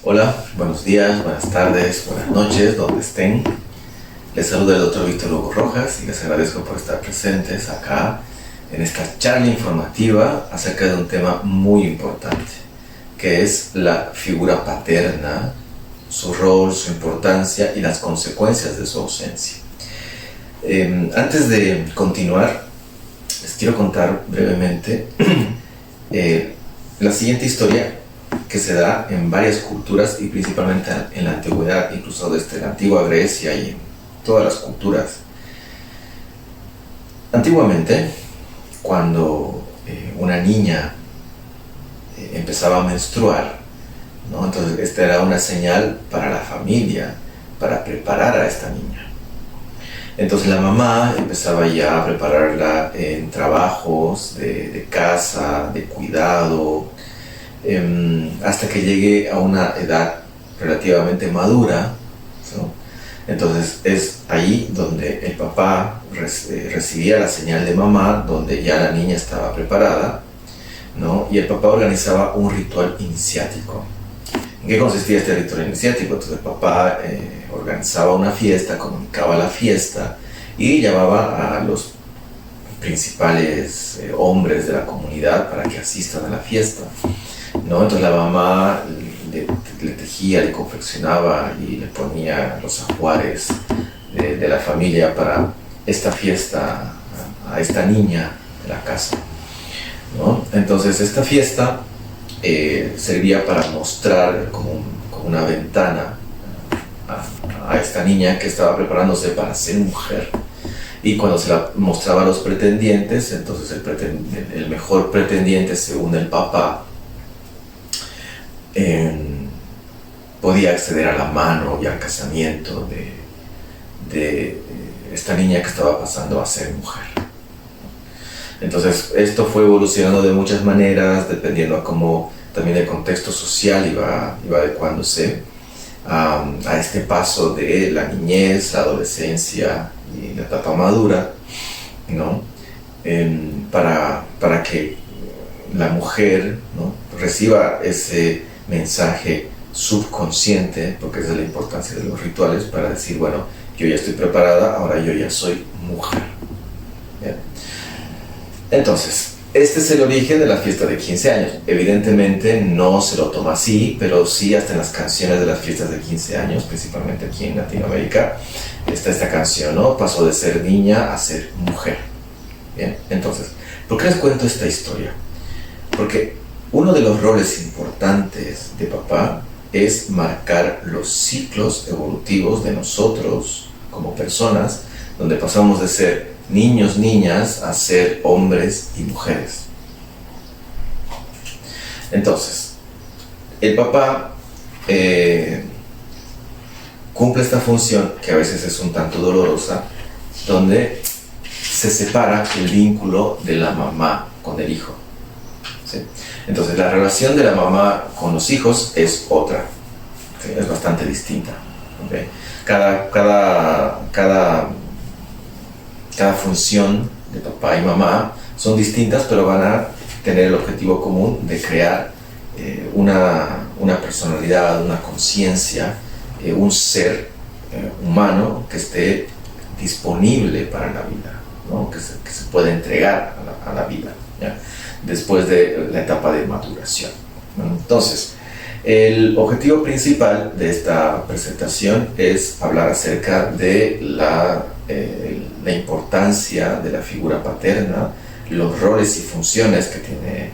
Hola, buenos días, buenas tardes, buenas noches, donde estén. Les saluda el doctor Víctor Hugo Rojas y les agradezco por estar presentes acá en esta charla informativa acerca de un tema muy importante, que es la figura paterna, su rol, su importancia y las consecuencias de su ausencia. Antes de continuar, les quiero contar brevemente la siguiente historia que se da en varias culturas y principalmente en la antigüedad, incluso desde la antigua Grecia y en todas las culturas. Antiguamente, cuando una niña empezaba a menstruar, ¿no? Entonces esta era una señal para la familia, para preparar a esta niña. Entonces la mamá empezaba ya a prepararla en trabajos de casa, de cuidado, hasta que llegue a una edad relativamente madura, ¿no? Entonces es ahí donde el papá recibía la señal de mamá, donde ya la niña estaba preparada, ¿no? Y el papá organizaba un ritual iniciático. ¿En qué consistía este ritual iniciático? Entonces el papá organizaba una fiesta, comunicaba la fiesta y llamaba a los principales hombres de la comunidad para que asistan a la fiesta, ¿no? Entonces la mamá le tejía, le confeccionaba y le ponía los ajuares de la familia para esta fiesta a esta niña de la casa, ¿no? Entonces esta fiesta servía para mostrar como una ventana a esta niña que estaba preparándose para ser mujer. Y cuando se la mostraba a los pretendientes, entonces el mejor pretendiente, según el papá, podía acceder a la mano y al casamiento de esta niña que estaba pasando a ser mujer. Entonces esto fue evolucionando de muchas maneras, dependiendo a cómo también el contexto social iba adecuándose a este paso de la niñez, la adolescencia y la etapa madura, ¿no? Para que la mujer, ¿no?, reciba ese mensaje subconsciente, porque esa es la importancia de los rituales, para decir, bueno, yo ya estoy preparada, ahora yo ya soy mujer. Bien. Entonces, este es el origen de la fiesta de 15 años. Evidentemente no se lo toma así, pero sí hasta en las canciones de las fiestas de 15 años, principalmente aquí en Latinoamérica, está esta canción, ¿no? Pasó de ser niña a ser mujer. Bien, entonces, ¿por qué les cuento esta historia? Porque uno de los roles importantes de papá es marcar los ciclos evolutivos de nosotros como personas, donde pasamos de ser niños, niñas, a ser hombres y mujeres. Entonces, el papá cumple esta función, que a veces es un tanto dolorosa, donde se separa el vínculo de la mamá con el hijo, ¿sí? Entonces la relación de la mamá con los hijos es otra, ¿sí? Es bastante distinta, ¿okay? Cada función de papá y mamá son distintas, pero van a tener el objetivo común de crear una personalidad, una conciencia, un ser humano que esté disponible para la vida, ¿no? que se pueda entregar a la vida, ¿ya?, después de la etapa de maduración, ¿no? Entonces, el objetivo principal de esta presentación es hablar acerca de la importancia de la figura paterna, los roles y funciones que tiene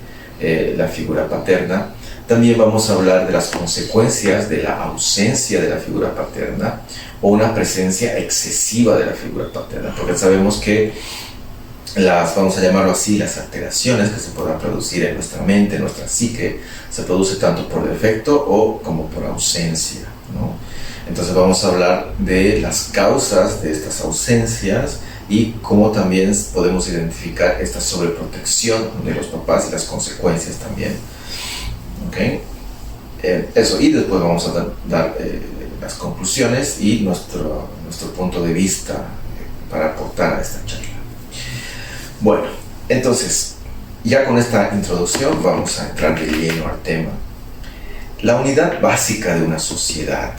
la figura paterna. También vamos a hablar de las consecuencias de la ausencia de la figura paterna o una presencia excesiva de la figura paterna, porque sabemos que vamos a llamarlo así, las alteraciones que se puedan producir en nuestra mente, en nuestra psique, se produce tanto por defecto o como por ausencia, ¿no? Entonces vamos a hablar de las causas de estas ausencias y cómo también podemos identificar esta sobreprotección de los papás y las consecuencias también. ¿Okay? Eso, y después vamos a dar las conclusiones y nuestro punto de vista para aportar a esta charla. Bueno, entonces, ya con esta introducción vamos a entrar de lleno al tema. la unidad básica de una sociedad,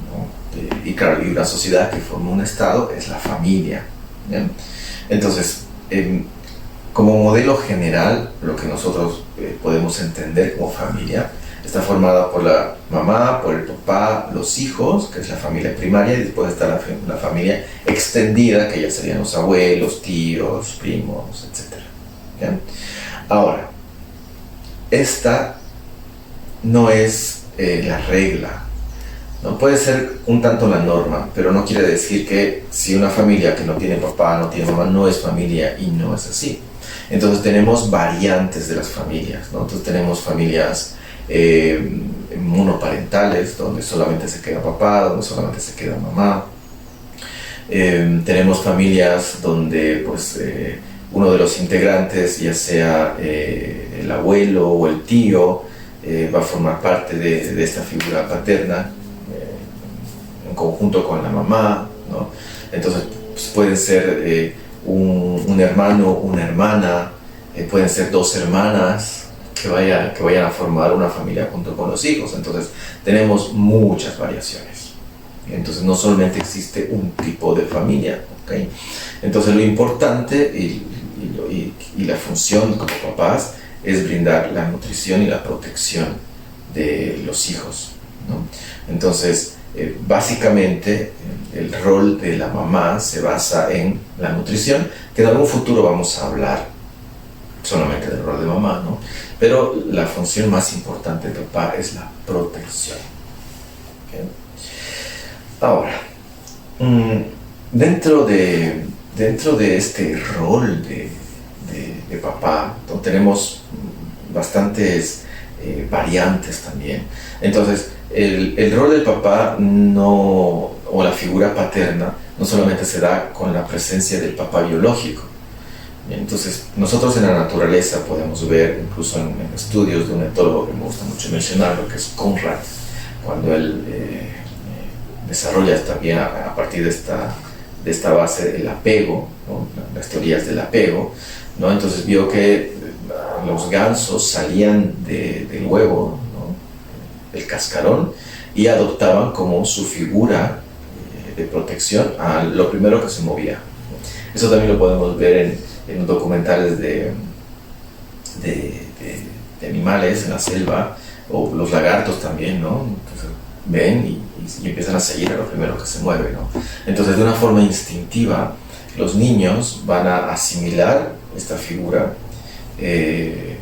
¿no? Y claro, y una sociedad que forma un Estado es la familia, ¿bien? Entonces, como modelo general, lo que nosotros podemos entender como familia está formada por la mamá, por el papá, los hijos, que es la familia primaria, y después está la familia extendida, que ya serían los abuelos, tíos, primos, etc. ¿Bien? Ahora, esta no es la regla, ¿no? Puede ser un tanto la norma, pero no quiere decir que si una familia que no tiene papá, no tiene mamá, no es familia, y no es así. Entonces tenemos variantes de las familias, ¿no? Entonces tenemos familias monoparentales, donde solamente se queda papá, donde solamente se queda mamá. Tenemos familias donde pues, uno de los integrantes, ya sea el abuelo o el tío, va a formar parte de esta figura paterna en conjunto con la mamá, ¿no? Entonces pues, pueden ser un hermano, una hermana, pueden ser dos hermanas que vayan a formar una familia junto con los hijos. Entonces tenemos muchas variaciones. Entonces no solamente existe un tipo de familia, ¿okay? Entonces lo importante y la función como papás es brindar la nutrición y la protección de los hijos, ¿no? Entonces básicamente el rol de la mamá se basa en la nutrición, que en algún futuro vamos a hablar solamente del rol de mamá, ¿no? Pero la función más importante de papá es la protección. ¿Okay? Ahora, dentro de este rol de papá, tenemos bastantes variantes también. Entonces, el rol del papá o la figura paterna no solamente se da con la presencia del papá biológico. Entonces, nosotros en la naturaleza podemos ver, incluso en estudios de un etólogo que me gusta mucho mencionarlo, que es Conrad, cuando él desarrolla también a partir de esta base el apego, ¿no? Las teorías del apego, ¿no? Entonces vio que los gansos salían del huevo, ¿no? Del cascarón, y adoptaban como su figura de protección a lo primero que se movía. Eso también lo podemos ver en documentales de animales en la selva, o los lagartos también, ¿no? Entonces, ven y empiezan a seguir a lo primero que se mueve, ¿no? Entonces, de una forma instintiva, los niños van a asimilar esta figura que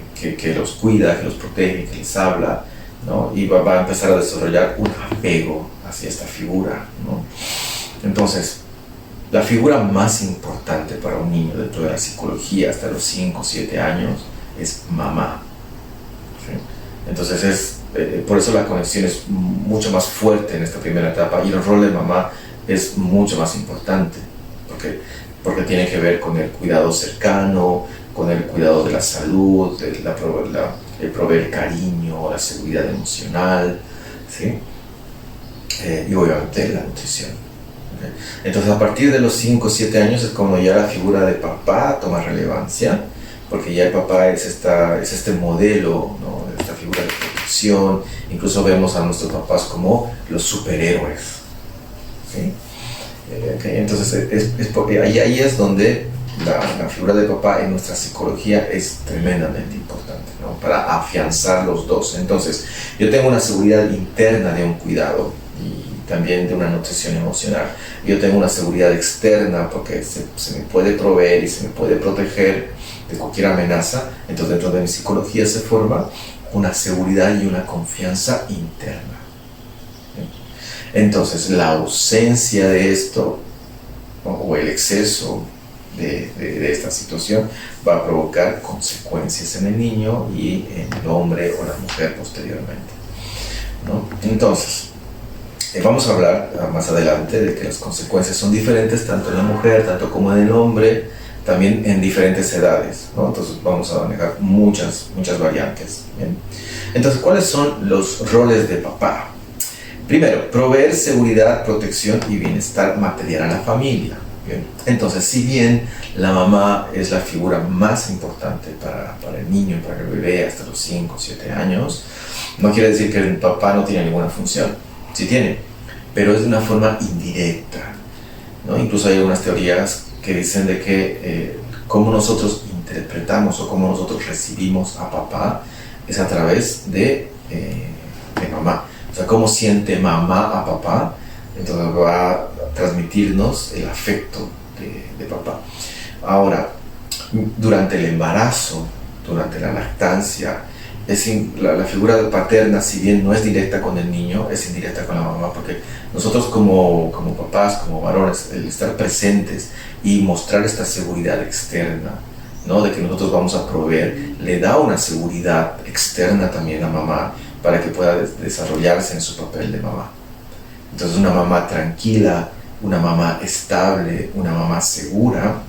los cuida, que los protege, que les habla, ¿no? Y va a empezar a desarrollar un apego hacia esta figura, ¿no? Entonces, la figura más importante para un niño dentro de la psicología hasta los 5 o 7 años es mamá, ¿sí? Entonces por eso la conexión es mucho más fuerte en esta primera etapa, y el rol de mamá es mucho más importante porque tiene que ver con el cuidado cercano, con el cuidado de la salud, el proveer cariño, la seguridad emocional, ¿sí? Y obviamente la nutrición. Entonces a partir de los 5 o 7 años es cuando ya la figura de papá toma relevancia, porque ya el papá es este modelo, ¿no? Esta figura de protección. Incluso vemos a nuestros papás como los superhéroes, ¿sí? Okay. Entonces porque ahí es donde la figura de papá en nuestra psicología es tremendamente importante, ¿no? Para afianzar los dos. Entonces yo tengo una seguridad interna de un cuidado y también de una nutrición emocional. Yo tengo una seguridad externa porque se me puede proveer y se me puede proteger de cualquier amenaza. Entonces dentro de mi psicología se forma una seguridad y una confianza interna. Entonces la ausencia de esto, ¿no? O el exceso de esta situación va a provocar consecuencias en el niño y en el hombre o la mujer posteriormente, ¿no? Entonces vamos a hablar más adelante de que las consecuencias son diferentes tanto en la mujer, tanto como en el hombre, también en diferentes edades, ¿no? Entonces vamos a manejar muchas variantes, ¿bien? Entonces, ¿cuáles son los roles de papá? Primero, proveer seguridad, protección y bienestar material a la familia, ¿bien? Entonces, si bien la mamá es la figura más importante para el niño, para el bebé hasta los 5 o 7 años, No quiere decir que el papá no tiene ninguna función, sí tiene, pero es de una forma indirecta, ¿no? Incluso hay algunas teorías que dicen de que cómo nosotros interpretamos o cómo nosotros recibimos a papá es a través de mamá. O sea, cómo siente mamá a papá, entonces va a transmitirnos el afecto de papá. Ahora, durante el embarazo, durante la lactancia, la figura paterna, si bien no es directa con el niño, es indirecta con la mamá, porque nosotros como papás, como varones, el estar presentes y mostrar esta seguridad externa, ¿no? De que nosotros vamos a proveer, le da una seguridad externa también a mamá para que pueda desarrollarse en su papel de mamá. Entonces una mamá tranquila, una mamá estable, una mamá segura,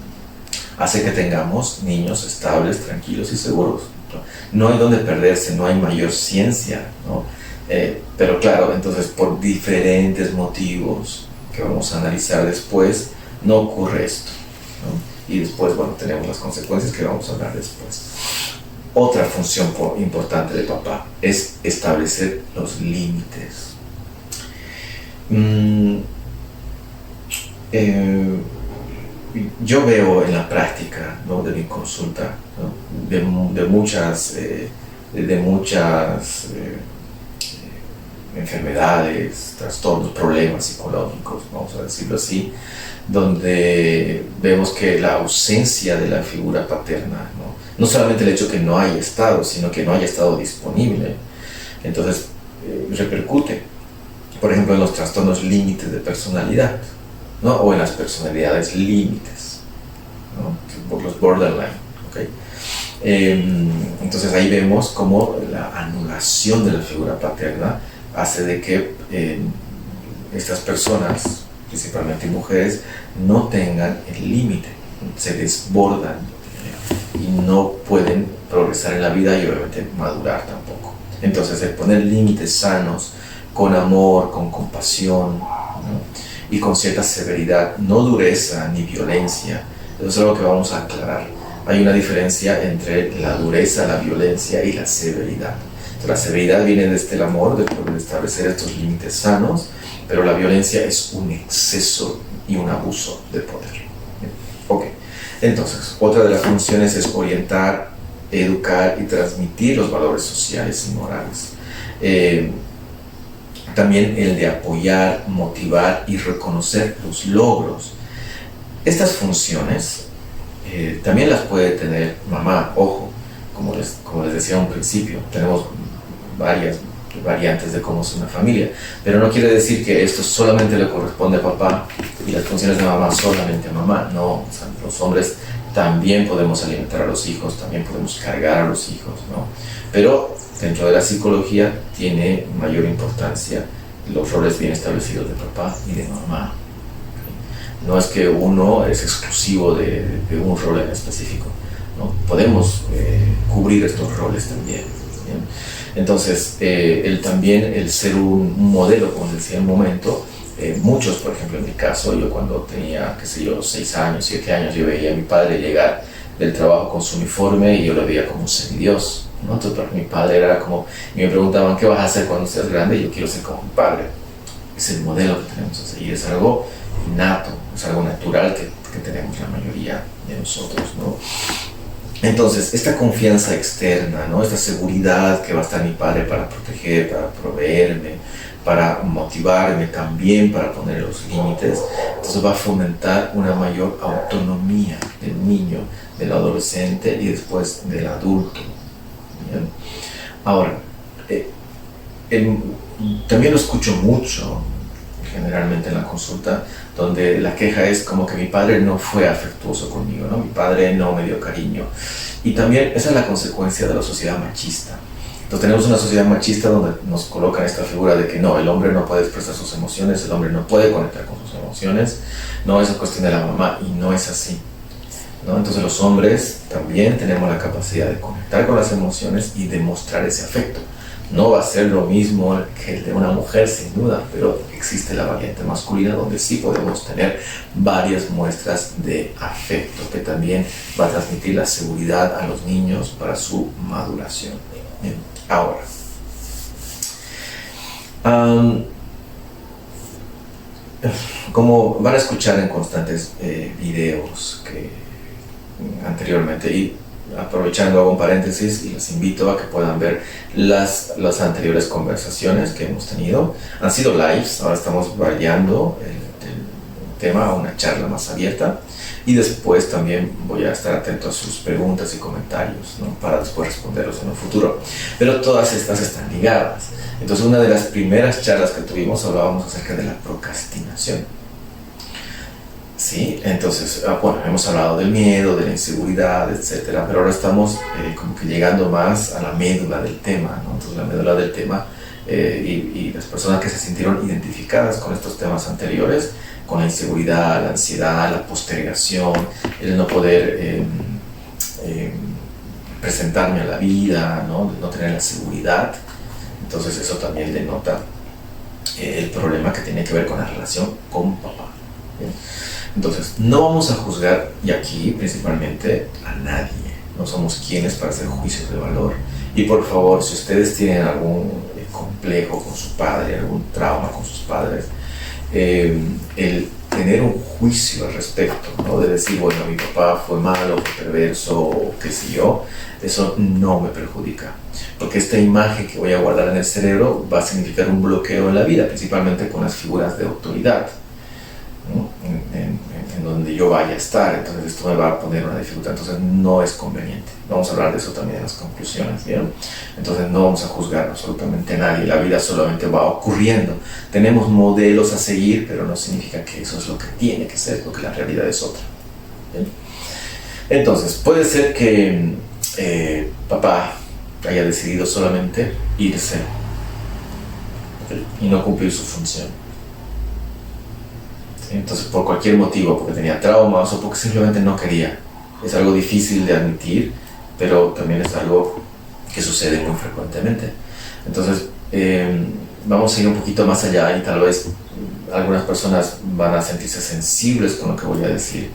hace que tengamos niños estables, tranquilos y seguros. No hay donde perderse, no hay mayor ciencia, ¿no? Pero claro, entonces por diferentes motivos que vamos a analizar después, no ocurre esto, ¿no? Y después, bueno, tenemos las consecuencias que vamos a hablar después. Otra función importante de papá es establecer los límites. Yo veo en la práctica, ¿no?, de mi consulta, ¿no?, de muchas enfermedades, trastornos, problemas psicológicos, vamos a decirlo así, donde vemos que la ausencia de la figura paterna, no solamente el hecho que no haya estado, sino que no haya estado disponible, entonces repercute, por ejemplo, en los trastornos límites de personalidad, ¿no?, o en las personalidades límites, ¿no?, por los borderline, ¿okay? Entonces ahí vemos cómo la anulación de la figura paterna hace de que estas personas, principalmente mujeres, no tengan el límite, se desbordan y no pueden progresar en la vida y obviamente madurar tampoco. Entonces el poner límites sanos, con amor, con compasión, ¿no?, y con cierta severidad, no dureza ni violencia. Eso es algo que vamos a aclarar. Hay una diferencia entre la dureza, la violencia y la severidad. Entonces, la severidad viene desde el amor, de poder establecer estos límites sanos, pero la violencia es un exceso y un abuso de poder. Ok, entonces, otra de las funciones es orientar, educar y transmitir los valores sociales y morales. También el de apoyar, motivar y reconocer los logros. Estas funciones también las puede tener mamá, ojo, como les decía a un principio, tenemos varias variantes de cómo es una familia, pero no quiere decir que esto solamente le corresponde a papá y las funciones de mamá solamente a mamá, no, o sea, los hombres también podemos alimentar a los hijos, también podemos cargar a los hijos, ¿no? Pero dentro de la psicología tiene mayor importancia los roles bien establecidos de papá y de mamá. No es que uno es exclusivo de un rol en específico, ¿no? Podemos cubrir estos roles también, ¿bien? Entonces, el ser un modelo, como decía en un momento, muchos, por ejemplo, en mi caso, yo cuando tenía, 6 años, 7 años, yo veía a mi padre llegar del trabajo con su uniforme y yo lo veía como un semidios, ¿no? Entonces, para mi padre era como, y me preguntaban, ¿qué vas a hacer cuando seas grande? Y yo quiero ser como mi padre. Es el modelo que tenemos que seguir, es algo innato, es algo natural que tenemos la mayoría de nosotros, ¿no? Entonces, esta confianza externa, ¿no?, esta seguridad que va a estar mi padre para proteger, para proveerme, para motivarme también, para poner los límites, entonces va a fomentar una mayor autonomía del niño, del adolescente y después del adulto. ¿Bien? Ahora, también lo escucho mucho, generalmente en la consulta, donde la queja es como que mi padre no fue afectuoso conmigo, ¿no? Mi padre no me dio cariño. Y también esa es la consecuencia de la sociedad machista. Entonces tenemos una sociedad machista donde nos colocan esta figura de que no, el hombre no puede expresar sus emociones, el hombre no puede conectar con sus emociones, no, es cuestión de la mamá, y no es así, ¿no? Entonces los hombres también tenemos la capacidad de conectar con las emociones y demostrar ese afecto. No va a ser lo mismo que el de una mujer, sin duda, pero existe la variante masculina donde sí podemos tener varias muestras de afecto que también va a transmitir la seguridad a los niños para su maduración. Bien. Ahora, Am, Como van a escuchar en constantes videos que anteriormente, y aprovechando hago un paréntesis y les invito a que puedan ver las anteriores conversaciones que hemos tenido. Han sido lives, ahora estamos variando el tema a una charla más abierta, y después también voy a estar atento a sus preguntas y comentarios, ¿no? Para después responderlos en un futuro. Pero todas estas están ligadas. Entonces, una de las primeras charlas que tuvimos hablábamos acerca de la procrastinación. Sí, entonces, bueno, hemos hablado del miedo, de la inseguridad, etcétera, pero ahora estamos como que llegando más a la médula del tema, ¿no? Entonces, la médula del tema, y las personas que se sintieron identificadas con estos temas anteriores, con la inseguridad, la ansiedad, la postergación, el no poder presentarme a la vida, ¿no? No tener la seguridad. Entonces eso también denota el problema que tiene que ver con la relación con papá. ¿Bien? Entonces, no vamos a juzgar, y aquí principalmente, a nadie. No somos quienes para hacer juicios de valor. Y por favor, si ustedes tienen algún complejo con su padre, algún trauma con sus padres, el tener un juicio al respecto, ¿no? De decir, bueno, mi papá fue malo, fue perverso, o qué sé yo, eso no me perjudica. Porque esta imagen que voy a guardar en el cerebro va a significar un bloqueo en la vida, principalmente con las figuras de autoridad, ¿no? En donde yo vaya a estar. Entonces esto me va a poner una dificultad, entonces no es conveniente. Vamos a hablar de eso también en las conclusiones, ¿bien? Entonces no vamos a juzgar absolutamente a nadie, la vida solamente va ocurriendo. Tenemos modelos a seguir, pero no significa que eso es lo que tiene que ser, porque la realidad es otra, ¿bien? Entonces puede ser que papá haya decidido solamente irse, ¿okay? Y no cumplir su función. Entonces, por cualquier motivo, porque tenía traumas o porque simplemente no quería. Es algo difícil de admitir, pero también es algo que sucede muy frecuentemente. Entonces, vamos a ir un poquito más allá, y tal vez algunas personas van a sentirse sensibles con lo que voy a decir.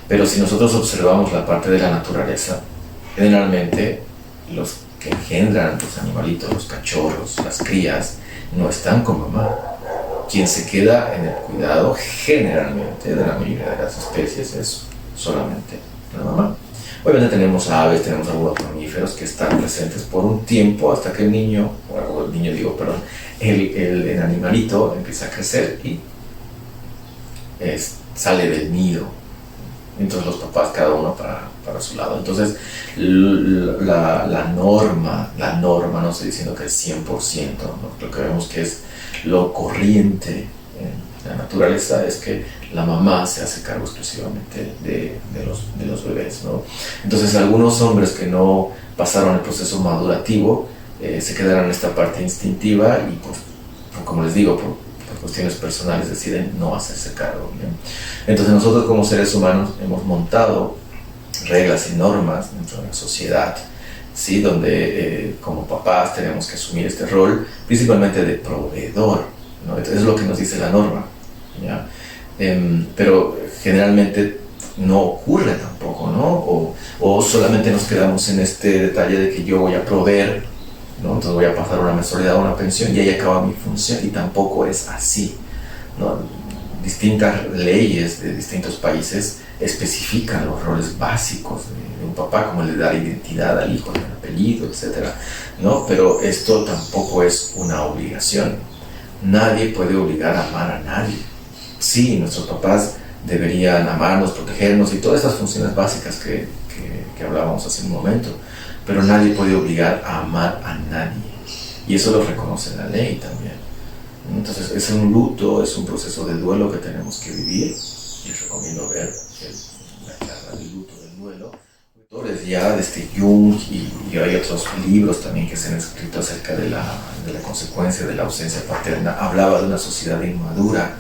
Pero si nosotros observamos la parte de la naturaleza, generalmente los que engendran los animalitos, los cachorros, las crías, no están con mamá. Quien se queda en el cuidado generalmente de la mayoría de las especies es solamente la mamá. Obviamente tenemos aves, tenemos algunos mamíferos que están presentes por un tiempo hasta que el animalito empieza a crecer y sale del nido. Entonces los papás cada uno para su lado. Entonces la norma, no estoy diciendo que es 100%, ¿no? Lo que vemos que es lo corriente en la naturaleza es que la mamá se hace cargo exclusivamente de los bebés, ¿no? Entonces algunos hombres que no pasaron el proceso madurativo se quedaron en esta parte instintiva y como les digo, por cuestiones personales deciden no hacerse cargo, ¿bien? Entonces nosotros como seres humanos hemos montado reglas y normas dentro de la sociedad, ¿sí? Donde como papás tenemos que asumir este rol principalmente de proveedor, ¿no? Entonces es lo que nos dice la norma, ¿ya? Pero generalmente no ocurre tampoco, ¿no? O solamente nos quedamos en este detalle de que yo voy a proveer, ¿no? Entonces voy a pasar una mensualidad o una pensión y ahí acaba mi función, y tampoco es así, ¿no? Distintas leyes de distintos países especifican los roles básicos de un papá, como el de dar identidad al hijo, el apellido, etc., ¿no? Pero esto tampoco es una obligación. Nadie puede obligar a amar a nadie. Sí, nuestros papás deberían amarnos, protegernos y todas esas funciones básicas que hablábamos hace un momento, pero nadie puede obligar a amar a nadie, y eso lo reconoce la ley también. Entonces es un luto, es un proceso de duelo que tenemos que vivir. Les recomiendo ver la charla del luto, del duelo. Autores ya desde Jung y hay otros libros también que se han escrito acerca de la consecuencia de la ausencia paterna. Hablaba de una sociedad inmadura,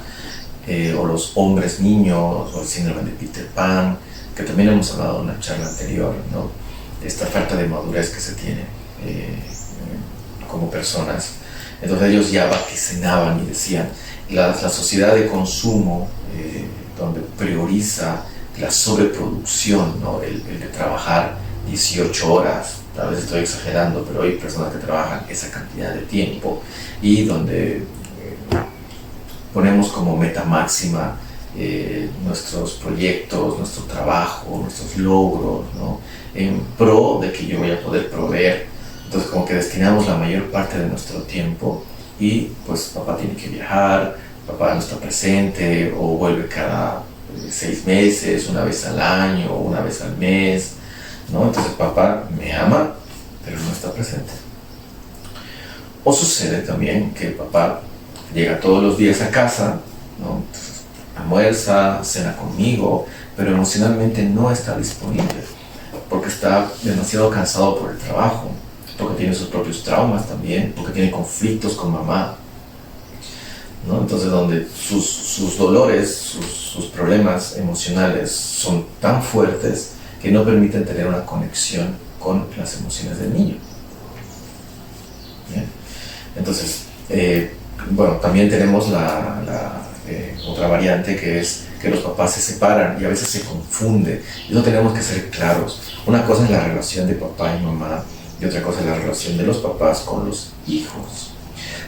o los hombres niños, o el síndrome de Peter Pan, que también hemos hablado en una charla anterior, ¿no? Esta falta de madurez que se tiene como personas. Entonces ellos ya vaticinaban y decían, la sociedad de consumo, donde prioriza la sobreproducción, ¿no? El de trabajar 18 horas, tal vez estoy exagerando, pero hay personas que trabajan esa cantidad de tiempo, y donde ponemos como meta máxima nuestros proyectos, nuestro trabajo, nuestros logros, ¿no? En pro de que yo voy a poder proveer. Entonces como que destinamos la mayor parte de nuestro tiempo y pues papá tiene que viajar, papá no está presente o vuelve cada 6 meses, una vez al año o una vez al mes, ¿no? Entonces papá me ama, pero no está presente. O sucede también que papá llega todos los días a casa, ¿no? Entonces, almuerza, cena conmigo, pero emocionalmente no está disponible porque está demasiado cansado por el trabajo, porque tiene sus propios traumas también, porque tiene conflictos con mamá, ¿no? Entonces donde sus dolores, sus problemas emocionales son tan fuertes que no permiten tener una conexión con las emociones del niño. ¿Bien? Entonces, bueno, también tenemos otra variante que es que los papás se separan y a veces se confunde. Y eso tenemos que ser claros. Una cosa es la relación de papá y mamá y otra cosa es la relación de los papás con los hijos.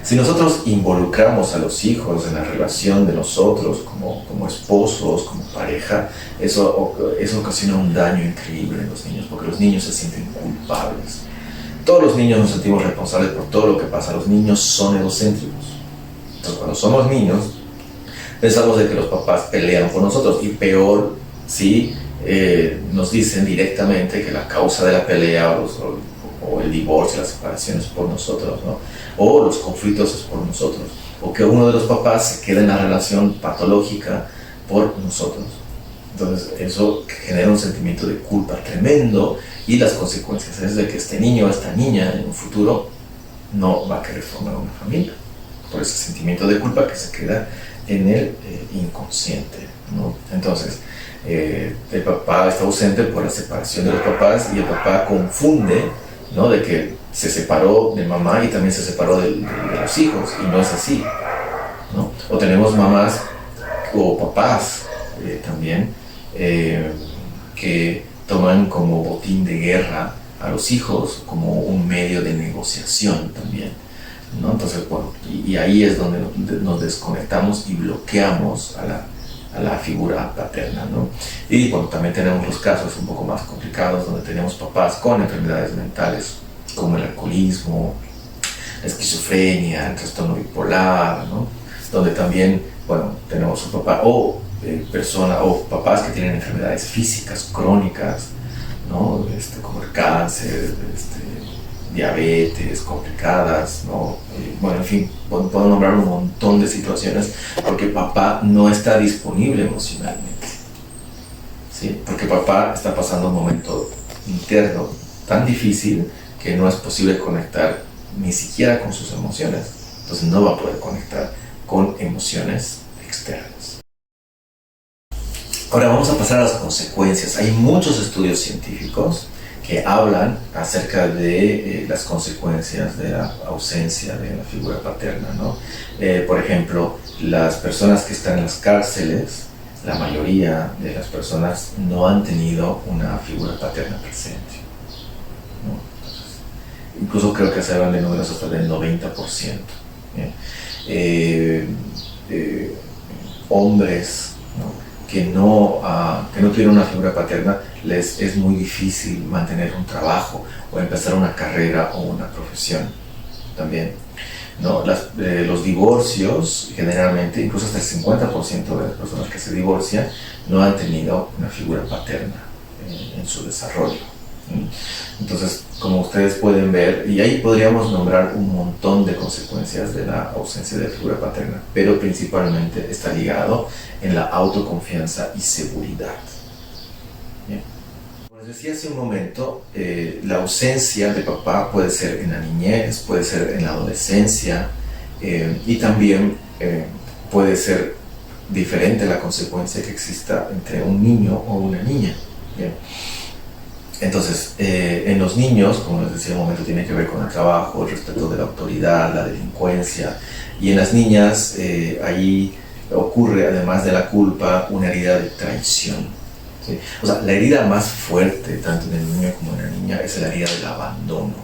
Si nosotros involucramos a los hijos en la relación de nosotros como esposos, como pareja, eso ocasiona un daño increíble en los niños, porque los niños se sienten culpables. Todos los niños nos sentimos responsables por todo lo que pasa. Los niños son egocéntricos. Entonces, cuando somos niños, pensamos de que los papás pelean por nosotros, y peor si nos dicen directamente que la causa de la pelea o el divorcio, la separación es por nosotros, ¿no? O los conflictos es por nosotros, o que uno de los papás se queda en la relación patológica por nosotros. Entonces eso genera un sentimiento de culpa tremendo, y las consecuencias es de que este niño o esta niña en un futuro no va a querer formar una familia, por ese sentimiento de culpa que se queda en el inconsciente, ¿no? Entonces el papá está ausente por la separación de los papás, y el papá confunde, ¿no?, de que se separó de mamá y también se separó de los hijos, y no es así, ¿no? O tenemos mamás o papás también que toman como botín de guerra a los hijos, como un medio de negociación también, ¿no? Entonces, bueno, y ahí es donde nos desconectamos y bloqueamos a la figura paterna, ¿no? Y bueno, también tenemos los casos un poco más complicados, donde tenemos papás con enfermedades mentales, como el alcoholismo, la esquizofrenia, el trastorno bipolar, ¿no? Donde también, bueno, tenemos un papá o papás que tienen enfermedades físicas crónicas, ¿no? Como el cáncer, diabetes complicadas, ¿no? Bueno, en fin, puedo nombrar un montón de situaciones porque papá no está disponible emocionalmente, ¿sí? Porque papá está pasando un momento interno tan difícil que no es posible conectar ni siquiera con sus emociones. Entonces no va a poder conectar con emociones externas. Ahora vamos a pasar a las consecuencias. Hay muchos estudios científicos que hablan acerca de las consecuencias de la ausencia de la figura paterna, ¿no? Por ejemplo, las personas que están en las cárceles, la mayoría de las personas no han tenido una figura paterna presente, ¿no? Entonces, incluso creo que se hablan de números hasta del 90%. Hombres, ¿no?, que no tienen una figura paterna, les es muy difícil mantener un trabajo o empezar una carrera o una profesión también, ¿no? Los divorcios, generalmente, incluso hasta el 50% de las personas que se divorcian no han tenido una figura paterna en su desarrollo. Entonces, como ustedes pueden ver, y ahí podríamos nombrar un montón de consecuencias de la ausencia de figura paterna, pero principalmente está ligado en la autoconfianza y seguridad. Bien. Como les decía hace un momento, la ausencia de papá puede ser en la niñez, puede ser en la adolescencia, y también puede ser diferente la consecuencia que exista entre un niño o una niña. Bien. Entonces, en los niños, como les decía un momento, tiene que ver con el trabajo, el respeto de la autoridad, la delincuencia, y en las niñas ahí ocurre, además de la culpa, una herida de traición, ¿sí? O sea, la herida más fuerte, tanto en el niño como en la niña, es la herida del abandono.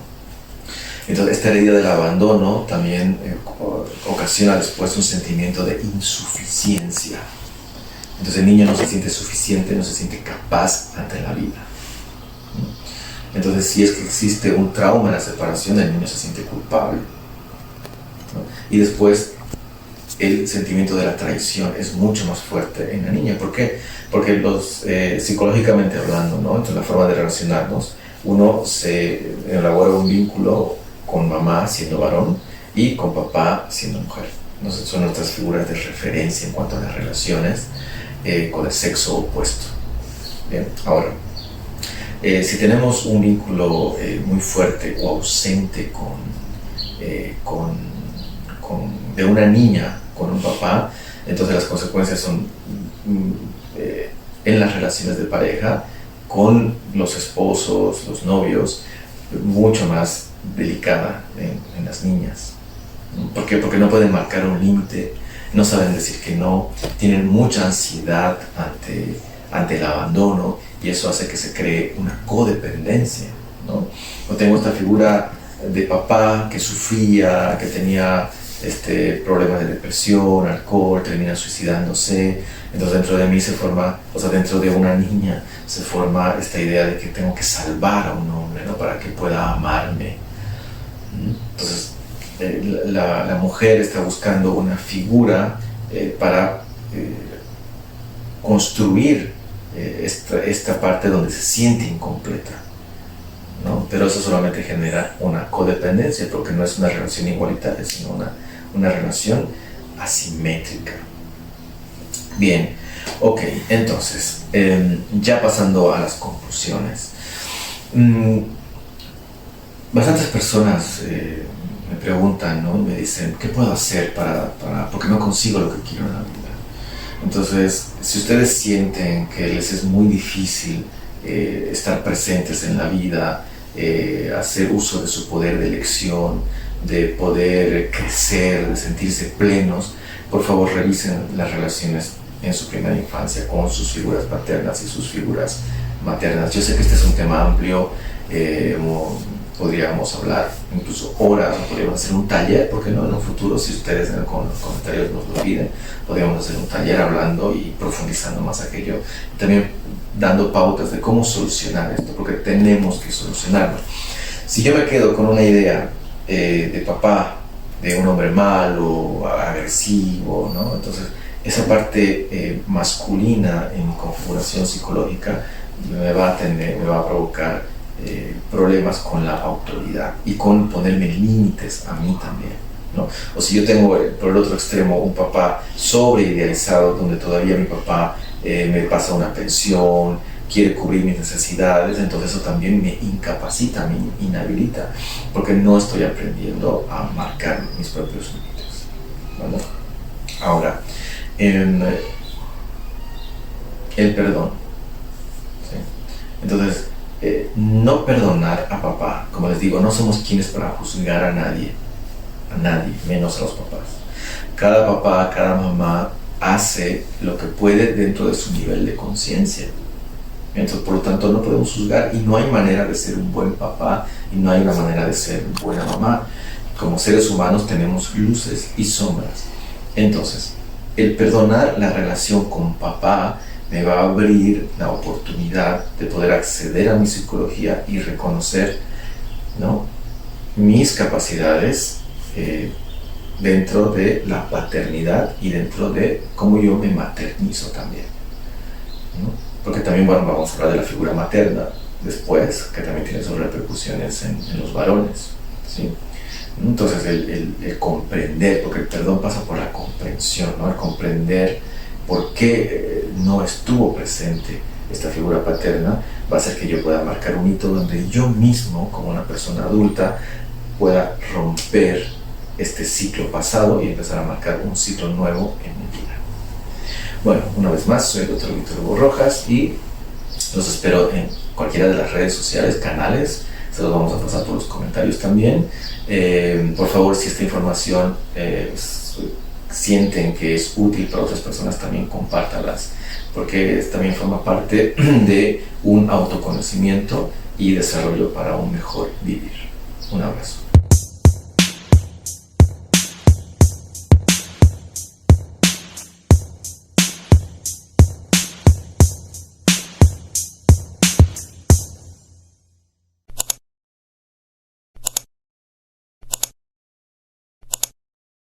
Entonces, esta herida del abandono también ocasiona después un sentimiento de insuficiencia. Entonces el niño no se siente suficiente, no se siente capaz ante la vida. Entonces, si es que existe un trauma en la separación, el niño se siente culpable, ¿no? Y después el sentimiento de la traición es mucho más fuerte en la niña. ¿Por qué? Porque psicológicamente hablando, ¿no? Entonces, la forma de relacionarnos, uno se elabora un vínculo con mamá siendo varón y con papá siendo mujer. Entonces, son nuestras figuras de referencia en cuanto a las relaciones con el sexo opuesto. Bien, ahora, si tenemos un vínculo muy fuerte o ausente de una niña con un papá, entonces las consecuencias son en las relaciones de pareja, con los esposos, los novios, mucho más delicada en las niñas. ¿Por qué? Porque no pueden marcar un límite, no saben decir que no, tienen mucha ansiedad ante el abandono, y eso hace que se cree una codependencia, ¿no? Yo tengo esta figura de papá que sufría, que tenía problemas de depresión, alcohol, termina suicidándose. Entonces dentro de mí se forma, o sea, dentro de una niña se forma esta idea de que tengo que salvar a un hombre, ¿no? Para que pueda amarme. Entonces la mujer está buscando una figura para construir esta parte donde se siente incompleta, ¿no? Pero eso solamente genera una codependencia, porque no es una relación igualitaria, sino una relación asimétrica. Bien, ok, entonces, ya pasando a las conclusiones. Bastantes personas me preguntan, ¿no? Y me dicen, ¿qué puedo hacer porque no consigo lo que quiero en la vida? Entonces, si ustedes sienten que les es muy difícil estar presentes en la vida, hacer uso de su poder de elección, de poder crecer, de sentirse plenos, por favor revisen las relaciones en su primera infancia con sus figuras paternas y sus figuras maternas. Yo sé que este es un tema amplio, podríamos hablar incluso horas, podríamos hacer un taller, porque no, en un futuro, si ustedes con los comentarios nos lo piden, podríamos hacer un taller hablando y profundizando más aquello, también dando pautas de cómo solucionar esto, porque tenemos que solucionarlo. Si yo me quedo con una idea de papá, de un hombre malo, agresivo, ¿no? Entonces esa parte masculina en mi configuración psicológica me va a provocar problemas con la autoridad y con ponerme límites a mí también, ¿no? O si yo tengo por el otro extremo un papá sobreidealizado, donde todavía mi papá me pasa una pensión, quiere cubrir mis necesidades, entonces eso también me incapacita, me inhabilita, porque no estoy aprendiendo a marcar mis propios límites, ¿vale? Ahora, el perdón, ¿sí? Entonces, no perdonar a papá, como les digo, no somos quienes para juzgar a nadie, menos a los papás. Cada papá, cada mamá hace lo que puede dentro de su nivel de conciencia. Entonces, por lo tanto, no podemos juzgar, y no hay manera de ser un buen papá y no hay una manera de ser buena mamá. Como seres humanos tenemos luces y sombras. Entonces, el perdonar la relación con papá me va a abrir la oportunidad de poder acceder a mi psicología y reconocer, ¿no?, mis capacidades dentro de la paternidad y dentro de cómo yo me maternizo también, ¿no? Porque también, bueno, vamos a hablar de la figura materna después, que también tiene sus repercusiones en los varones, ¿sí? Entonces el comprender, porque el perdón pasa por la comprensión, ¿no? El comprender por qué no estuvo presente esta figura paterna va a hacer que yo pueda marcar un hito donde yo mismo, como una persona adulta, pueda romper este ciclo pasado y empezar a marcar un ciclo nuevo en mi vida. Bueno, una vez más, soy el Dr. Víctor Hugo Rojas y los espero en cualquiera de las redes sociales, canales. Se los vamos a pasar por los comentarios también. Por favor, si esta información sienten que es útil para otras personas, también compártalas, porque también forma parte de un autoconocimiento y desarrollo para un mejor vivir. Un abrazo.